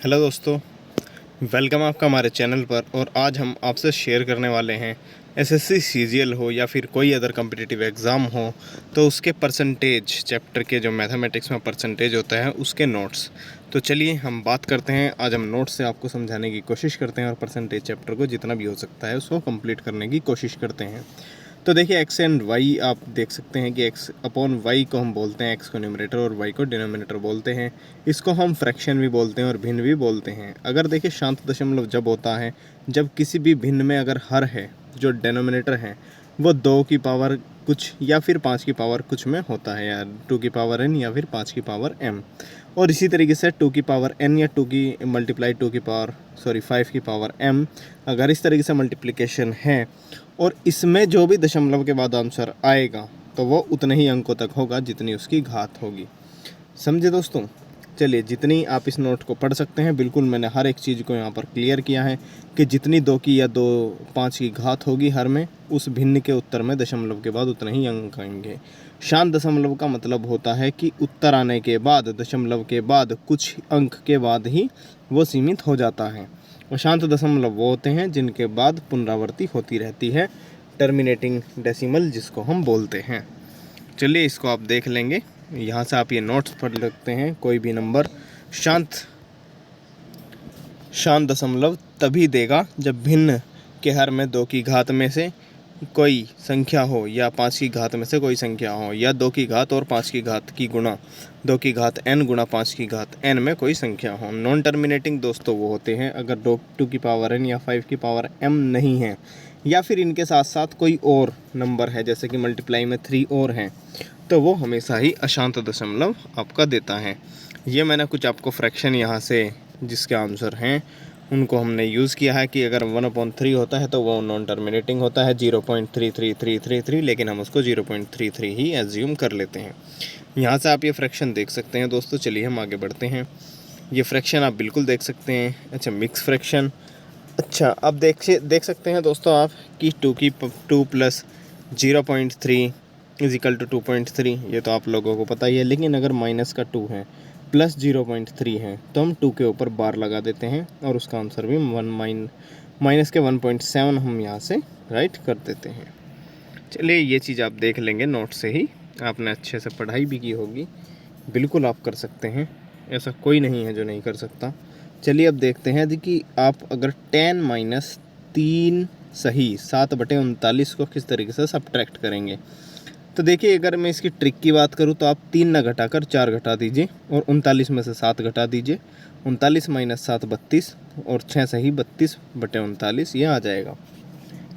Hello दोस्तों, welcome आपका हमारे चैनल पर। और आज हम आपसे शेयर करने वाले हैं एसएससी सीजीएल हो या फिर कोई अदर कम्पिटिटिव एग्ज़ाम हो तो उसके परसेंटेज चैप्टर के जो मैथमेटिक्स में परसेंटेज होता है उसके नोट्स। तो चलिए हम बात करते हैं। आज हम नोट्स से आपको समझाने की कोशिश करते हैं और परसेंटेज चैप्टर को जितना भी हो सकता है उसको कंप्लीट करने की कोशिश करते हैं। तो देखिए एक्स एंड वाई आप देख सकते हैं कि एक्स अपॉन वाई को हम बोलते हैं एक्स को न्यूमरेटर और वाई को डिनोमिनेटर बोलते हैं। इसको हम फ्रैक्शन भी बोलते हैं और भिन्न भी बोलते हैं। अगर देखिए शांत दशमलव जब होता है जब किसी भी भिन्न में अगर हर है जो डिनोमिनेटर है वो 2 की पावर कुछ या फिर 5 की पावर कुछ में होता है, या 2 की पावर n या फिर 5 की पावर m। और इसी तरीके से 2 की पावर n या 2 की मल्टीप्लाई 2 की पावर 5 की पावर m अगर इस तरीके से मल्टीप्लिकेशन है और इसमें जो भी दशमलव के बाद आंसर आएगा तो वो उतने ही अंकों तक होगा जितनी उसकी घात होगी। समझे दोस्तों? चलिए, जितनी आप इस नोट को पढ़ सकते हैं, बिल्कुल मैंने हर एक चीज़ को यहाँ पर क्लियर किया है कि जितनी 2 की या 5 की घात होगी हर में, उस भिन्न के उत्तर में दशमलव के बाद उतने ही अंक आएंगे। शांत दशमलव का मतलब होता है कि उत्तर आने के बाद दशमलव के बाद कुछ अंक के बाद ही वो सीमित हो जाता है। और शांत दशमलव वो होते हैं जिनके बाद पुनरावृत्ति होती रहती है, टर्मिनेटिंग डेसिमल जिसको हम बोलते हैं। चलिए इसको आप देख लेंगे। यहाँ से आप ये नोट्स पढ़ सकते हैं। कोई भी नंबर शांत दशमलव तभी देगा जब भिन्न के हर में 2 की घात में से कोई संख्या हो, या 5 की घात में से कोई संख्या हो, या 2 की घात और 5 की घात की गुणा 2 की घात n गुणा 5 की घात n में कोई संख्या हो। नॉन टर्मिनेटिंग दोस्तों वो होते हैं अगर 2 की पावर n या 5 की पावर m नहीं है, या फिर इनके साथ साथ कोई और नंबर है जैसे कि मल्टीप्लाई में 3 और हैं, तो वो हमेशा ही अशांत दशमलव आपका देता है। ये मैंने कुछ आपको फ्रैक्शन यहाँ से जिसके आंसर हैं उनको हमने यूज़ किया है कि अगर 1/3 होता है तो वो नॉन टर्मिनेटिंग होता है 0.33333, लेकिन हम उसको 0.33 ही एज्यूम कर लेते हैं। यहाँ से आप ये फ्रैक्शन देख सकते हैं दोस्तों। चलिए हम आगे बढ़ते हैं। ये फ्रैक्शन आप बिल्कुल देख सकते हैं। अच्छा, मिक्स फ्रैक्शन। अच्छा, अब देख सकते हैं दोस्तों आप कि 2 प्लस 0.3 इज इक्वल टू 2.3। ये तो आप लोगों को पता ही है, लेकिन अगर माइनस का 2 है प्लस 0.3 है तो हम 2 के ऊपर बार लगा देते हैं और उसका आंसर भी माइनस के 1.7 हम यहाँ से राइट कर देते हैं। चलिए ये चीज़ आप देख लेंगे नोट से ही, आपने अच्छे से पढ़ाई भी की होगी। बिल्कुल आप कर सकते हैं, ऐसा कोई नहीं है जो नहीं कर सकता। चलिए अब देखते हैं कि आप अगर 10 - 3 सही 7/39 को किस तरीके से सब्ट्रैक्ट करेंगे। तो देखिए, अगर मैं इसकी ट्रिक की बात करूँ तो आप 3 ना घटाकर 4 घटा दीजिए और 39 में से 7 घटा दीजिए। 39 - 7 32 और 6 सही 32/39 ये आ जाएगा।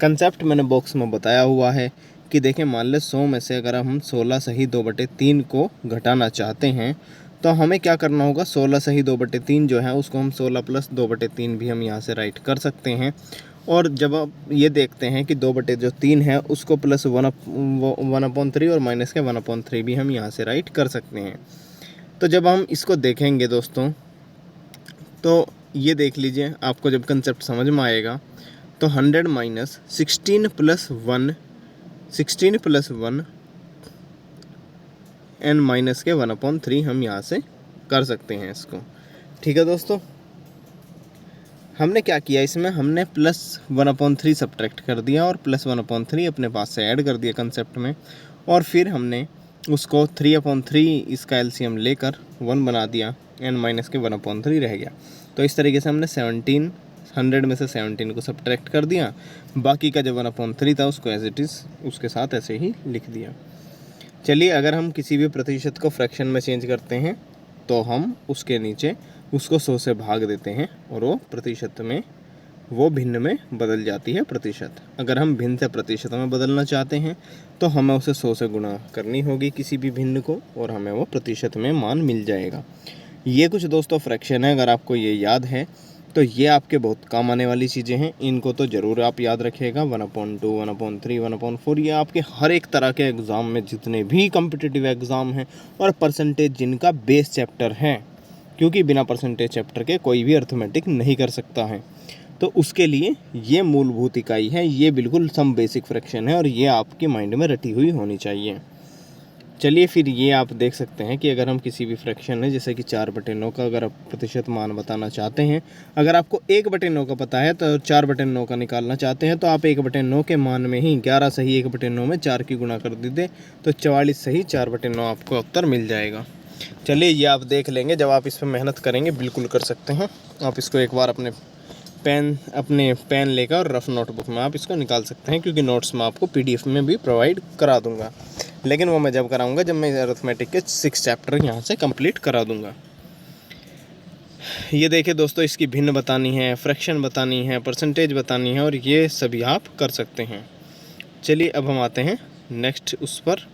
कंसेप्ट मैंने बॉक्स में बताया हुआ है कि देखें, मान लें 100 में से अगर हम 16 सही 2/3 को घटाना चाहते हैं तो हमें क्या करना होगा। 16 सही 2/3 जो है उसको हम 16 प्लस 2/3 भी हम यहाँ से राइट कर सकते हैं। और जब आप ये देखते हैं कि 2/3 है उसको प्लस 1/3 और माइनस के 1/3 भी हम यहाँ से राइट कर सकते हैं। तो जब हम इसको देखेंगे दोस्तों तो ये देख लीजिए, आपको जब कंसेप्ट समझ में आएगा तो 100 - 16 प्लस 1 एन माइनस के 1/3 हम यहाँ से कर सकते हैं इसको। ठीक है दोस्तों, हमने क्या किया, इसमें हमने प्लस 1/3 सब्ट्रैक्ट कर दिया और प्लस 1/3 अपने पास से ऐड कर दिया कंसेप्ट में, और फिर हमने उसको 3/3 इसका एलसीएम लेकर 1 बना दिया, n माइनस के 1/3 रह गया। तो इस तरीके से हमने 100 में से 17 को सब्ट्रैक्ट कर दिया, बाकी का जो 1/3 था उसको एज इट इज़ उसके साथ ऐसे ही लिख दिया। चलिए, अगर हम किसी भी प्रतिशत को फ्रैक्शन में चेंज करते हैं तो हम उसके नीचे उसको 100 से भाग देते हैं और वो प्रतिशत में वो भिन्न में बदल जाती है प्रतिशत। अगर हम भिन्न से प्रतिशत में बदलना चाहते हैं तो हमें उसे 100 से गुणा करनी होगी किसी भी भिन्न को और हमें वो प्रतिशत में मान मिल जाएगा। ये कुछ दोस्तों फ्रैक्शन है, अगर आपको ये याद है तो ये आपके बहुत काम आने वाली चीज़ें हैं। इनको तो ज़रूर आप याद रखिएगा। 1/2, 1/3, 1/4 ये आपके हर एक तरह के एग्ज़ाम में जितने भी कम्पिटिटिव एग्ज़ाम हैं और परसेंटेज जिनका बेस चैप्टर है, क्योंकि बिना परसेंटेज चैप्टर के कोई भी अर्थमेटिक नहीं कर सकता है, तो उसके लिए ये मूलभूत इकाई है। ये बिल्कुल सम बेसिक फ्रैक्शन है और ये आपके माइंड में रटी हुई होनी चाहिए। चलिए फिर ये आप देख सकते हैं कि अगर हम किसी भी फ्रैक्शन है जैसे कि 4/9 का अगर आप प्रतिशत मान बताना चाहते हैं, अगर आपको 1/9 का पता है तो 4/9 का निकालना चाहते हैं तो आप 1/9 के मान में ही 11 सही 1/9 में 4 की गुणा कर दीजिए तो 44 सही 4/9 आपको उत्तर मिल जाएगा। चलिए ये आप देख लेंगे, जब आप इस पर मेहनत करेंगे बिल्कुल कर सकते हैं। आप इसको एक बार अपने पेन लेकर और रफ नोटबुक में आप इसको निकाल सकते हैं, क्योंकि नोट्स मैं आपको PDF में भी प्रोवाइड करा दूंगा, लेकिन वो मैं जब कराऊंगा जब मैं अरिथमेटिक के 6 चैप्टर यहाँ से कंप्लीट करा दूंगा। ये देखिए दोस्तों, इसकी भिन्न बतानी है, फ्रैक्शन बतानी है, परसेंटेज बतानी है, और ये सभी आप कर सकते हैं। चलिए अब हम आते हैं नेक्स्ट उस पर।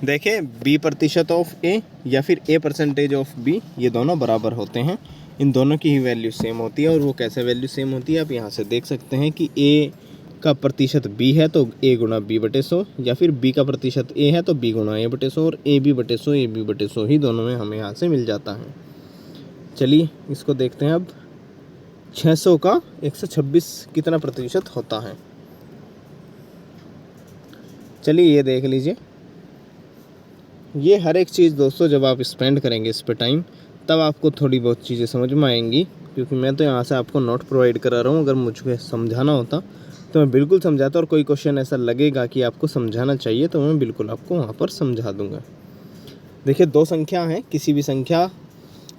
देखें B% ऑफ A या फिर A% ऑफ B, ये दोनों बराबर होते हैं। इन दोनों की ही वैल्यू सेम होती है, और वो कैसे वैल्यू सेम होती है आप यहाँ से देख सकते हैं कि A का प्रतिशत B है तो A गुणा B/100, या फिर B का प्रतिशत A है तो B गुणा A/100, और AB/100 ही दोनों में हमें यहाँ से मिल जाता है। चलिए इसको देखते हैं अब। 600 का 126 कितना प्रतिशत होता है? चलिए ये देख लीजिए। ये हर एक चीज़ दोस्तों जब आप स्पेंड करेंगे इस पर टाइम, तब आपको थोड़ी बहुत चीज़ें समझ में आएंगी, क्योंकि मैं तो यहाँ से आपको नोट प्रोवाइड करा रहा हूँ। अगर मुझे समझाना होता तो मैं बिल्कुल समझाता, और कोई क्वेश्चन ऐसा लगेगा कि आपको समझाना चाहिए तो मैं बिल्कुल आपको वहाँ पर समझा दूँगा। देखिए 2 संख्या हैं, किसी भी संख्या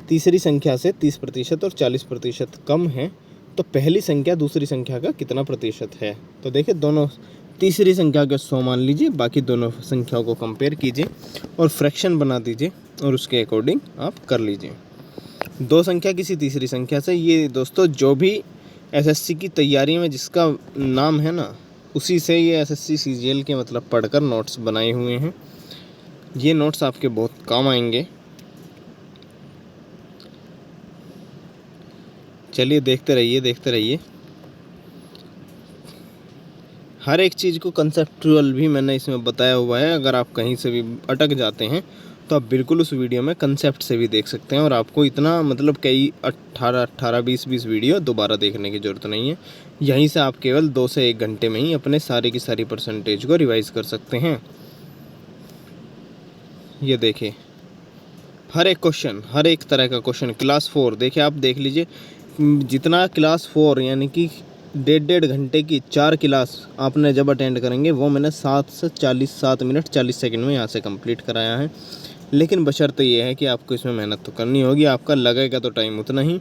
तीसरी संख्या से 30% और 40% कम है तो पहली संख्या दूसरी संख्या का कितना प्रतिशत है? तो देखिए दोनों, तीसरी संख्या के 100 मान लीजिए, बाकी दोनों संख्याओं को कंपेयर कीजिए और फ्रैक्शन बना दीजिए, और उसके अकॉर्डिंग आप कर लीजिए। 2 संख्या किसी तीसरी संख्या से, ये दोस्तों जो भी SSC की तैयारी में जिसका नाम है ना, उसी से ये SSC CGL के मतलब पढ़कर नोट्स बनाए हुए हैं। ये नोट्स आपके बहुत काम आएंगे। चलिए देखते रहिए। हर एक चीज़ को कंसेप्चुअल भी मैंने इसमें बताया हुआ है। अगर आप कहीं से भी अटक जाते हैं तो आप बिल्कुल उस वीडियो में कंसेप्ट से भी देख सकते हैं, और आपको इतना मतलब कई 18-20 वीडियो दोबारा देखने की ज़रूरत नहीं है। यहीं से आप केवल 2 से 1 घंटे में ही अपने सारी की सारी परसेंटेज को रिवाइज कर सकते हैं। ये देखिए हर एक क्वेश्चन, हर एक तरह का क्वेश्चन क्लास 4, देखिए आप देख लीजिए, जितना क्लास 4 यानी कि 1.5 घंटे की 4 क्लास आपने जब अटेंड करेंगे, वो मैंने 7 मिनट 40 सेकंड में यहाँ से कंप्लीट कराया है। लेकिन बशर्ते ये है कि आपको इसमें मेहनत तो करनी होगी, आपका लगेगा तो टाइम उतना ही,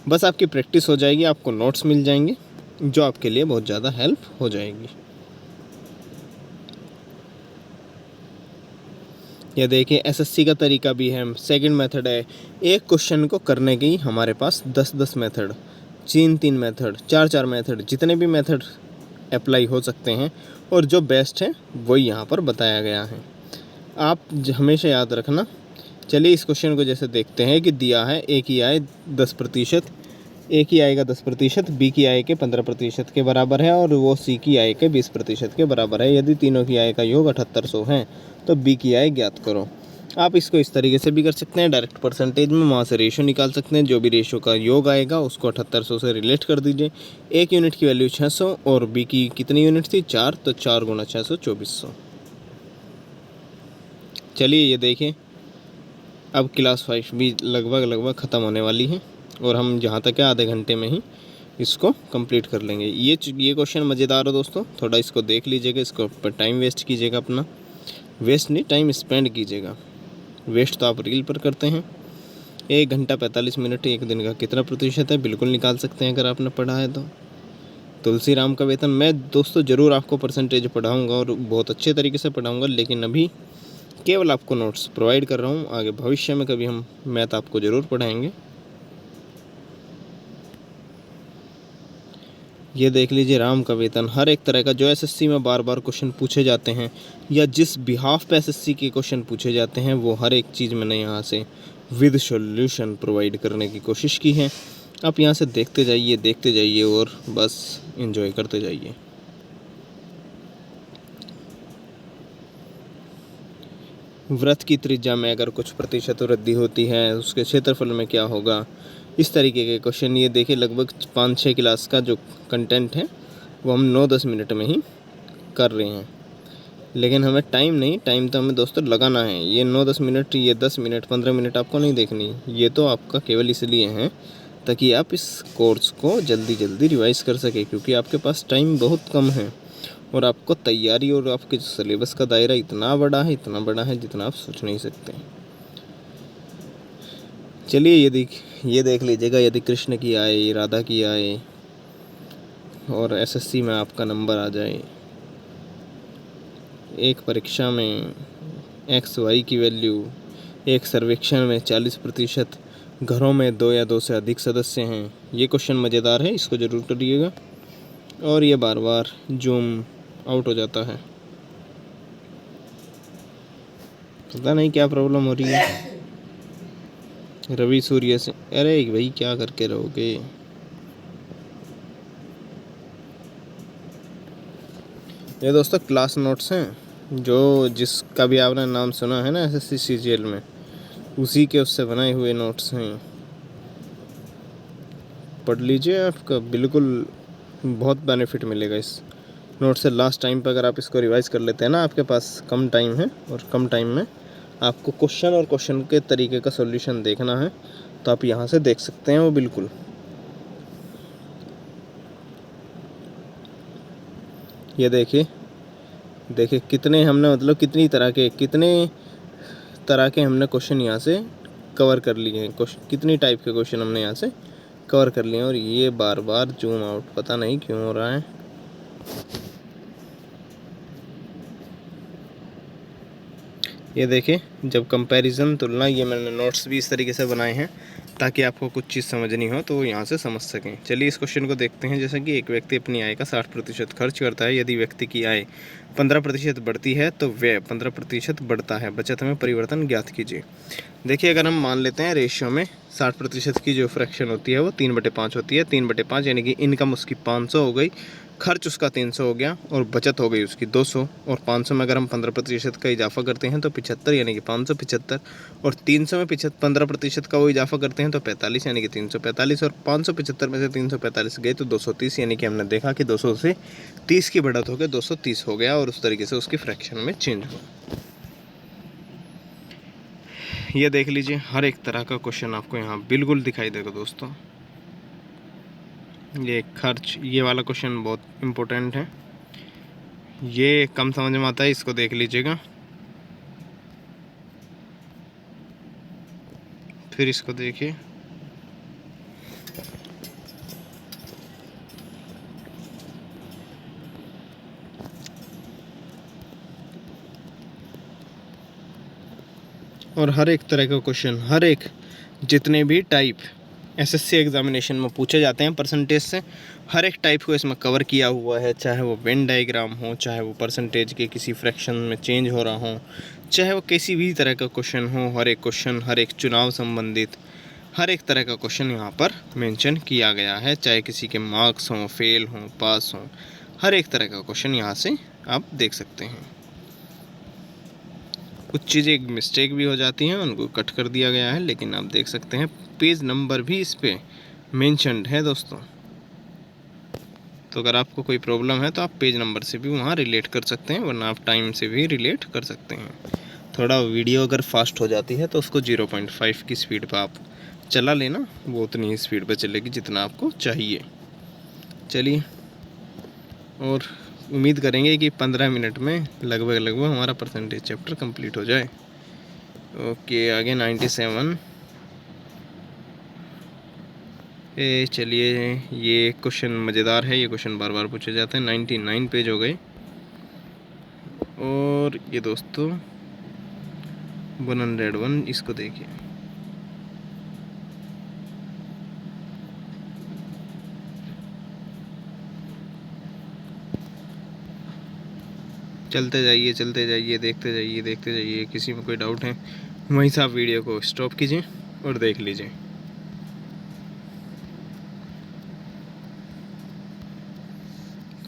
बस आपकी प्रैक्टिस हो जाएगी, आपको नोट्स मिल जाएंगे जो आपके लिए बहुत ज़्यादा हेल्प हो जाएगी। ये देखिए SSC का तरीका भी है, सेकंड मेथड है। एक क्वेश्चन को करने की हमारे पास 10 मेथड, 3 मेथड, 4 मेथड, जितने भी मेथड अप्लाई हो सकते हैं, और जो बेस्ट है वही यहाँ पर बताया गया है, आप हमेशा याद रखना। चलिए इस क्वेश्चन को जैसे देखते हैं कि दिया है A की आय 10%, A की आय का 10% B की आय के 15% के बराबर है, और वो C की आय के 20% के बराबर है। यदि तीनों की आय का योग 7800 है तो B की आय ज्ञात करो। आप इसको इस तरीके से भी कर सकते हैं, डायरेक्ट परसेंटेज में वहाँ से रेशो निकाल सकते हैं, जो भी रेशो का योग आएगा उसको 7800 से रिलेट कर दीजिए। 1 यूनिट की वैल्यू 600 और B की कितनी यूनिट थी? 4, तो 4 गुणा 600 2400। चलिए ये देखिए, अब क्लास 5 भी लगभग ख़त्म होने वाली है, और हम जहाँ तक है आधे घंटे में ही इसको कंप्लीट कर लेंगे। ये क्वेश्चन मज़ेदार हो दोस्तों, थोड़ा इसको देख लीजिएगा, इसको पर टाइम वेस्ट कीजिएगा, अपना वेस्ट नहीं टाइम स्पेंड कीजिएगा। वेस्ट तो आप रील पर करते हैं। 1 घंटा 45 मिनट एक दिन का कितना प्रतिशत है बिल्कुल निकाल सकते हैं अगर आपने पढ़ा है तो। तुलसी राम का वेतन, मैं दोस्तों ज़रूर आपको परसेंटेज पढ़ाऊँगा और बहुत अच्छे तरीके से पढ़ाऊँगा, लेकिन अभी केवल आपको नोट्स प्रोवाइड कर रहा हूँ। आगे भविष्य में कभी हम मैथ आपको ज़रूर पढ़ाएंगे। ये देख लीजिए राम का वेतन, हर एक तरह का जो SSC में बार बार क्वेश्चन पूछे जाते हैं, या जिस बिहाफ पे SSC के क्वेश्चन पूछे जाते हैं, वो हर एक चीज़ मैंने यहाँ से विद सॉल्यूशन प्रोवाइड करने की कोशिश की है। आप यहाँ से देखते जाइए और बस एंजॉय करते जाइए। वृत्त की त्रिज्या में अगर कुछ प्रतिशत वृद्धि होती है, उसके क्षेत्रफल में क्या होगा, इस तरीके के क्वेश्चन। ये देखिए लगभग 5-6 क्लास का जो कंटेंट है वो हम 9-10 मिनट में ही कर रहे हैं। लेकिन हमें टाइम नहीं, टाइम तो हमें दोस्तों लगाना है। ये 9-10 मिनट, ये 10 मिनट, 15 मिनट आपको नहीं देखनी। ये तो आपका केवल इसलिए है ताकि आप इस कोर्स को जल्दी जल्दी रिवाइज़ कर सकें, क्योंकि आपके पास टाइम बहुत कम है और आपको तैयारी और आपके जो सिलेबस का दायरा इतना बड़ा है, इतना बड़ा है जितना आप सोच नहीं सकते। चलिए ये देख लीजिएगा, यदि कृष्ण की आए, राधा की आए और एसएससी में आपका नंबर आ जाए, एक परीक्षा में एक्स वाई की वैल्यू, एक सर्वेक्षण में 40% घरों में 2 या 2 से अधिक सदस्य हैं। ये क्वेश्चन मज़ेदार है, इसको ज़रूर करिएगा। और ये बार बार जूम आउट हो जाता है, पता नहीं क्या प्रॉब्लम हो रही है। रवि सूर्य से, अरे भाई क्या करके रहोगे। ये दोस्तों क्लास नोट्स हैं, जो जिसका भी आपने नाम सुना है ना एसएससी सीजीएल में, उसी के उससे बनाए हुए नोट्स हैं। पढ़ लीजिए, आपका बिल्कुल बहुत बेनिफिट मिलेगा इस नोट से। लास्ट टाइम पे अगर आप इसको रिवाइज़ कर लेते हैं ना, आपके पास कम टाइम है और कम टाइम में आपको क्वेश्चन और क्वेश्चन के तरीके का सॉल्यूशन देखना है, तो आप यहाँ से देख सकते हैं वो बिल्कुल। ये देखिए कितने हमने मतलब कितनी तरह के हमने क्वेश्चन यहाँ से कवर कर लिए हैं। कितनी टाइप के क्वेश्चन हमने यहाँ से कवर कर लिए हैं। और ये बार बार जूम आउट पता नहीं क्यों हो रहा है। ये देखिए, जब कंपैरिजन तुलना, ये मैंने नोट्स भी इस तरीके से बनाए हैं ताकि आपको कुछ चीज़ समझनी हो तो यहाँ से समझ सकें। चलिए इस क्वेश्चन को देखते हैं। जैसा कि एक व्यक्ति अपनी आय का 60% खर्च करता है। यदि व्यक्ति की आय 15% बढ़ती है तो व्यय 15% बढ़ता है। बचत में परिवर्तन ज्ञात कीजिए। देखिए, अगर हम मान लेते हैं रेशियो में 60% की जो फ्रैक्शन होती है वो 3/5 होती है। 3/5 यानी कि इनकम उसकी 500 हो गई, खर्च उसका 300 हो गया और बचत हो गई उसकी 200। और 500 में अगर हम 15% का इजाफा करते हैं तो 75 यानी कि 575। और 300 में 15% का वो इजाफा करते हैं तो 45 यानी कि 345। और 575 में से 345 गए तो 230, यानी कि हमने देखा कि 200 से 30 की बढ़त होकर 230 हो गया और उस तरीके से उसकी फ्रैक्शन में चेंज हुआ। ये देख लीजिए, हर एक तरह का क्वेश्चन आपको यहाँ बिल्कुल दिखाई देगा दोस्तों। ये खर्च, ये वाला क्वेश्चन बहुत इम्पोर्टेंट है, ये कम समझ में आता है, इसको देख लीजिएगा। फिर इसको देखिए, और हर एक तरह का क्वेश्चन, हर एक जितने भी टाइप एसएससी एग्जामिनेशन में पूछे जाते हैं परसेंटेज से, हर एक टाइप को इसमें कवर किया हुआ है। चाहे वो वेन डायग्राम हो, चाहे वो परसेंटेज के किसी फ्रैक्शन में चेंज हो रहा हो, चाहे वो किसी भी तरह का क्वेश्चन हो, हर एक क्वेश्चन, हर एक चुनाव संबंधित हर एक तरह का क्वेश्चन यहाँ पर मेंशन किया गया है। चाहे किसी के मार्क्स हों, फेल हों, पास हों, हर एक तरह का क्वेश्चन यहाँ से आप देख सकते हैं। कुछ चीज़ें मिस्टेक भी हो जाती हैं, उनको कट कर दिया गया है, लेकिन आप देख सकते हैं पेज नंबर भी इस पर मेंशन्ड है दोस्तों। तो अगर आपको कोई प्रॉब्लम है तो आप पेज नंबर से भी वहाँ रिलेट कर सकते हैं, वरना आप टाइम से भी रिलेट कर सकते हैं। थोड़ा वीडियो अगर फास्ट हो जाती है तो उसको 0.5 की स्पीड पर आप चला लेना, वो उतनी ही स्पीड पर चलेगी जितना आपको चाहिए। चलिए, और उम्मीद करेंगे कि 15 मिनट में लगभग हमारा परसेंटेज चैप्टर कंप्लीट हो जाए। ओके, आगे 97। चलिए, ये क्वेश्चन मज़ेदार है, ये क्वेश्चन बार बार पूछे जाते हैं। 99 पेज हो गए। और ये दोस्तों 101, इसको देखिए। चलते जाइए, देखते जाइए। किसी में कोई डाउट है वहीं से आप वीडियो को स्टॉप कीजिए और देख लीजिए।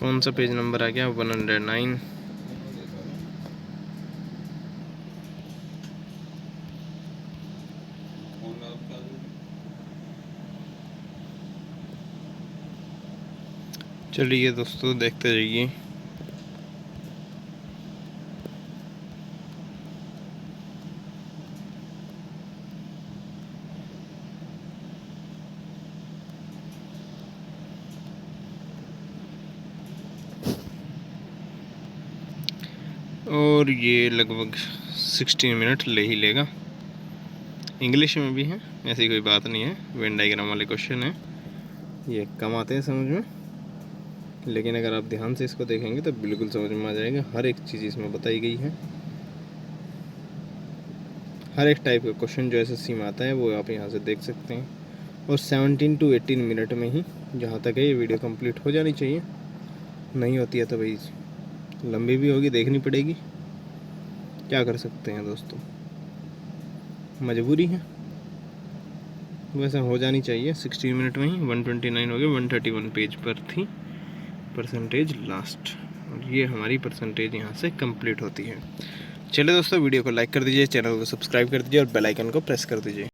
कौन सा पेज नंबर आ गया? 109। चलिए दोस्तों, देखते जाइए। और ये लगभग 16 मिनट ले ही लेगा। इंग्लिश में भी है, ऐसी कोई बात नहीं है, वेन डायग्राम वाले क्वेश्चन है, ये कम आते हैं समझ में, लेकिन अगर आप ध्यान से इसको देखेंगे तो बिल्कुल समझ में आ जाएगा। हर एक चीज़ इसमें बताई गई है, हर एक टाइप का क्वेश्चन जो एसएससी में आता है वो आप यहाँ से देख सकते हैं। और 17 to 18 मिनट में ही जहाँ तक है ये वीडियो कंप्लीट हो जानी चाहिए। नहीं होती है तो भाई लंबी भी होगी, देखनी पड़ेगी, क्या कर सकते हैं दोस्तों, मजबूरी है। वैसे हो जानी चाहिए 16 मिनट में ही। 129 हो गया, 131 पेज पर थी परसेंटेज लास्ट, और ये हमारी परसेंटेज यहाँ से कंप्लीट होती है। चलिए दोस्तों, वीडियो को लाइक कर दीजिए, चैनल को सब्सक्राइब कर दीजिए और बेल आइकन को प्रेस कर दीजिए।